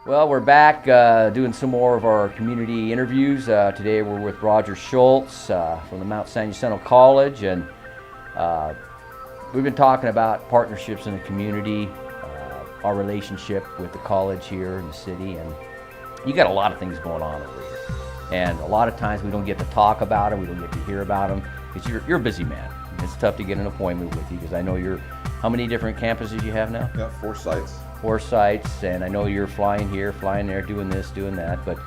Well, we're back doing some more of our community interviews. Today we're with Roger Schultz from the Mount San Jacinto College, and we've been talking about partnerships in the community, our relationship with the college here in the city, and you got a lot of things going on over here. And a lot of times we don't get to talk about them, we don't get to hear about them, because you're a busy man. It's tough to get an appointment with you, because I know how many different campuses you have now? Yeah, 4 sites. 4 sites, and I know you're flying here, flying there, doing this, doing that, but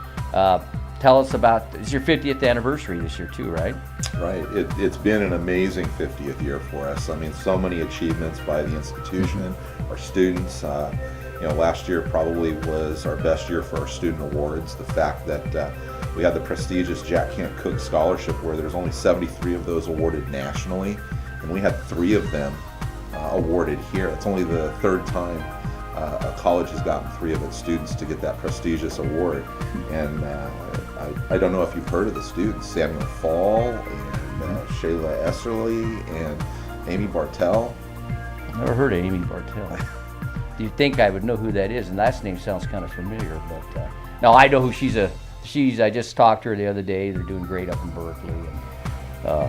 tell us about, it's your 50th anniversary this year too, right? Right, it's been an amazing 50th year for us. I mean, so many achievements by the institution, our students. Last year probably was our best year for our student awards. The fact that we had the prestigious Jack Kent Cook Scholarship, where there's only 73 of those awarded nationally, and we had 3 of them awarded here. It's only the 3rd time a college has gotten 3 of its students to get that prestigious award. And I don't know if you've heard of the students, Samuel Fall and Shayla Esserly and Amy Bartell. Never heard of Amy Bartell. You'd think I would know who that is, and last name sounds kind of familiar, but no, I know who she's. I just talked to her the other day. They're doing great up in Berkeley, and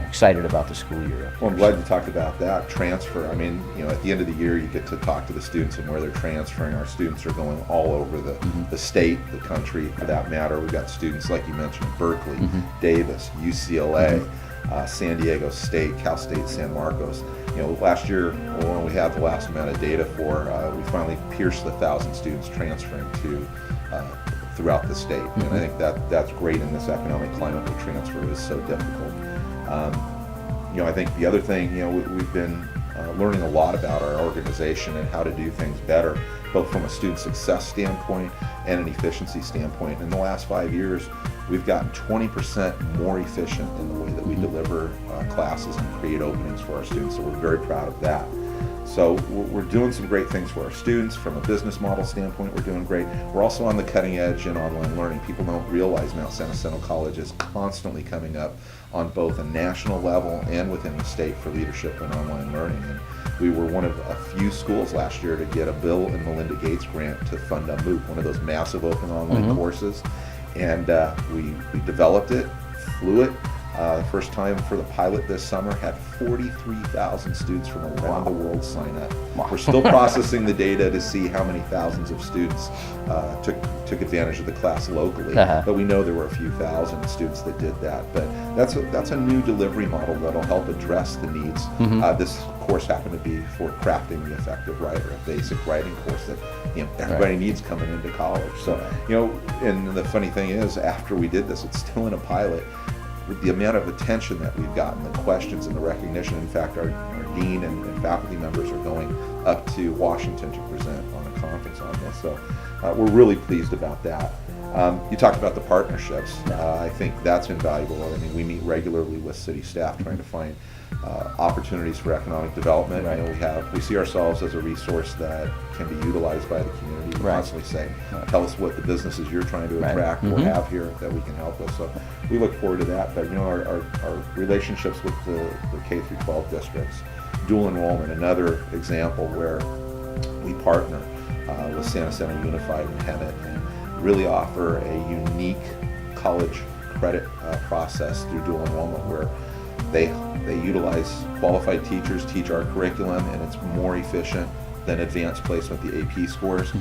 excited about the school year. Well, I'm glad you talked about that. Transfer, I mean, at the end of the year, you get to talk to the students and where they're transferring. Our students are going all over the state, the country, for that matter. We've got students, like you mentioned, Berkeley, Davis, UCLA, San Diego State, Cal State San Marcos. Last year, when we had the last amount of data for, we finally pierced the 1,000 students transferring to throughout the state. And I think that's great in this economic climate where transfer is so difficult. I think the other thing, we've been learning a lot about our organization and how to do things better, both from a student success standpoint and an efficiency standpoint. In the last 5 years, we've gotten 20% more efficient in the way that we deliver classes and create openings for our students, so we're very proud of that. So we're doing some great things for our students. From a business model standpoint, we're doing great. We're also on the cutting edge in online learning. People don't realize Mount San Jacinto College is constantly coming up on both a national level and within the state for leadership in online learning. And we were one of a few schools last year to get a Bill and Melinda Gates grant to fund a MOOC, one of those massive open online courses. And we developed it, flew it. First time for the pilot this summer, had 43,000 students from around the world sign up. We're still processing the data to see how many thousands of students took advantage of the class locally, but we know there were a few thousand students that did that. But that's a new delivery model that'll help address the needs. This course happened to be for crafting the effective writer, a basic writing course that everybody needs coming into college. So and the funny thing is, after we did this, it's still in a pilot. With the amount of attention that we've gotten, the questions and the recognition, in fact, our dean and faculty members are going up to Washington to present on a conference on this. So we're really pleased about that. You talked about the partnerships. I think that's invaluable. I mean, we meet regularly with city staff trying to find opportunities for economic development. We see ourselves as a resource that can be utilized by the community. We constantly say, tell us what the businesses you're trying to attract or have here that we can help with. So we look forward to that. But our relationships with the K through 12 districts, dual enrollment, another example where we partner with San Jacinto Unified and Hemet and really offer a unique college credit process through dual enrollment, where they utilize qualified teachers, teach our curriculum, and it's more efficient than advanced placement, the AP scores.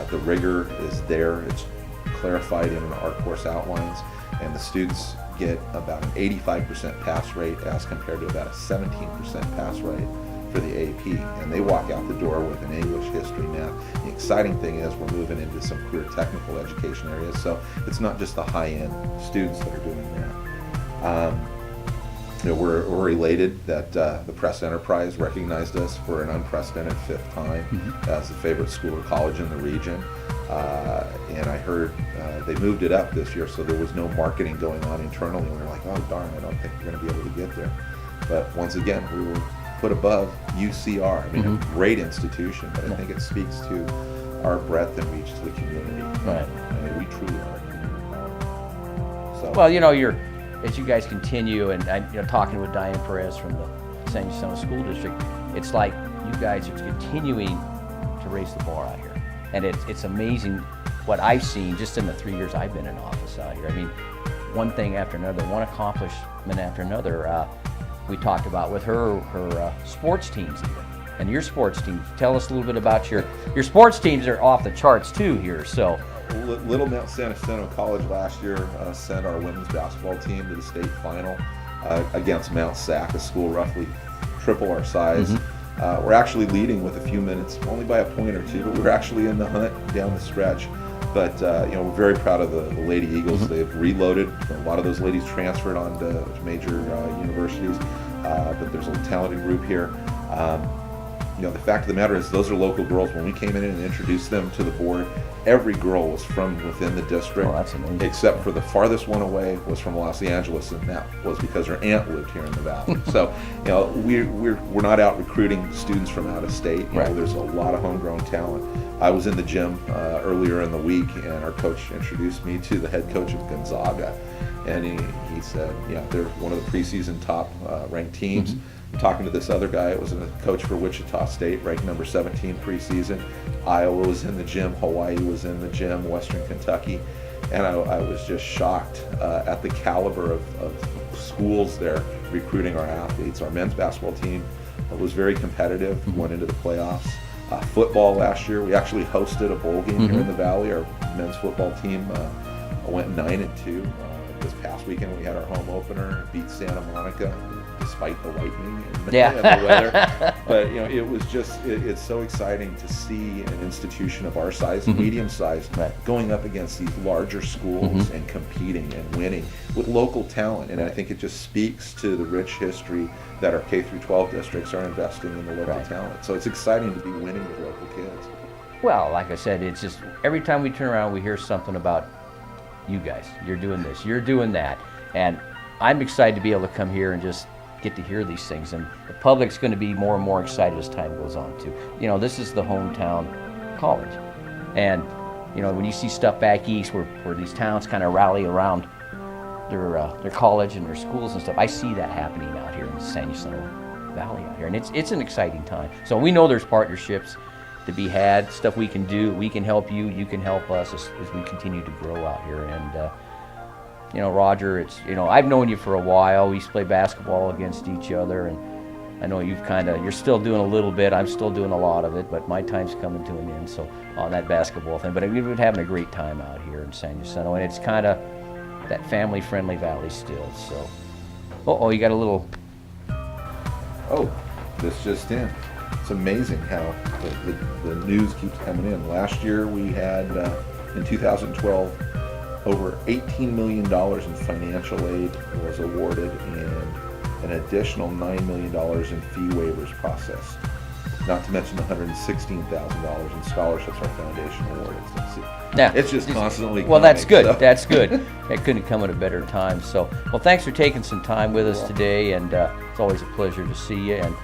The rigor is there, it's clarified in our course outlines, and the students get about an 85% pass rate as compared to about a 17% pass rate for the AP, and they walk out the door with an English, history, math. The exciting thing is we're moving into some career technical education areas, so it's not just the high-end students that are doing that. We're elated that the Press Enterprise recognized us for an unprecedented 5th time as the favorite school or college in the region. And I heard they moved it up this year, so there was no marketing going on internally. We were like, oh darn, I don't think we're going to be able to get there. But once again, we were put above UCR. I mean, a great institution, but I think it speaks to our breadth and reach to the community. Right. I mean, we truly are a community college. So. Well, as you guys continue, and talking with Diane Perez from the San Jacinto School District, it's like you guys are continuing to raise the bar out here, and it's amazing what I've seen just in the 3 years I've been in office out here. I mean, one thing after another, one accomplishment after another. We talked about with her sports teams even, and your sports teams. Tell us a little bit about your sports teams are off the charts too here. So, Little Mount San Jacinto College last year sent our women's basketball team to the state final against Mount Sac, a school roughly triple our size. We're actually leading with a few minutes, only by a point or two, but we're actually in the hunt down the stretch. But we're very proud of the Lady Eagles. They've reloaded. A lot of those ladies transferred on to major universities, but there's a talented group here. The fact of the matter is those are local girls. When we came in and introduced them to the board, every girl was from within the district. Oh, that's amazing. Except for the farthest one away was from Los Angeles, and that was because her aunt lived here in the valley. So, we're not out recruiting students from out of state. Right. There's a lot of homegrown talent. I was in the gym earlier in the week, and our coach introduced me to the head coach of Gonzaga, and he said, they're one of the preseason top ranked teams. Talking to this other guy, it was a coach for Wichita State, ranked number 17 preseason. Iowa was in the gym, Hawaii was in the gym, Western Kentucky, and I was just shocked at the caliber of schools there recruiting our athletes. Our men's basketball team was very competitive, went into the playoffs. Football last year, we actually hosted a bowl game here in the Valley. Our men's football team went 9-2. This past weekend we had our home opener, beat Santa Monica despite the lightning and the weather. But it was just it's so exciting to see an institution of our size, medium size, going up against these larger schools and competing and winning with local talent. And I think it just speaks to the rich history that our K-12 districts are investing in the local talent. So it's exciting to be winning with local kids. Well, like I said, it's just every time we turn around, we hear something about you guys. You're doing this, you're doing that, and I'm excited to be able to come here and just get to hear these things, and the public's going to be more and more excited as time goes on too. This is the hometown college, and when you see stuff back east where these towns kind of rally around their college and their schools and stuff, I see that happening out here in the San Jacinto Valley out here, and it's an exciting time. So we know there's partnerships to be had, stuff we can do. We can help you, you can help us as we continue to grow out here. And Roger, I've known you for a while. We used to play basketball against each other, and I know you're still doing a little bit. I'm still doing a lot of it, but my time's coming to an end. So on that basketball thing, but we've been having a great time out here in San Jacinto, and it's kind of that family-friendly valley still. So, you got a little. Oh, this just in. It's amazing how the news keeps coming in. Last year we had, in 2012, over $18 million in financial aid was awarded and an additional $9 million in fee waivers processed. Not to mention the $116,000 in scholarships our foundation awarded. So it's just constantly coming. Well, that's good. So. That's good. It couldn't come at a better time. So, thanks for taking some time with us today, and it's always a pleasure to see you. And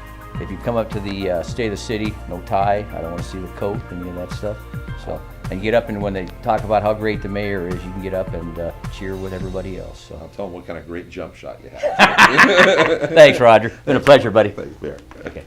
if you come up to the State of the City, no tie, I don't want to see the coat, any of that stuff. So, and get up, and when they talk about how great the mayor is, you can get up and cheer with everybody else. So I'll tell them what kind of great jump shot you have. Thanks, Roger. Been a pleasure, buddy. Thanks, Bear. Okay.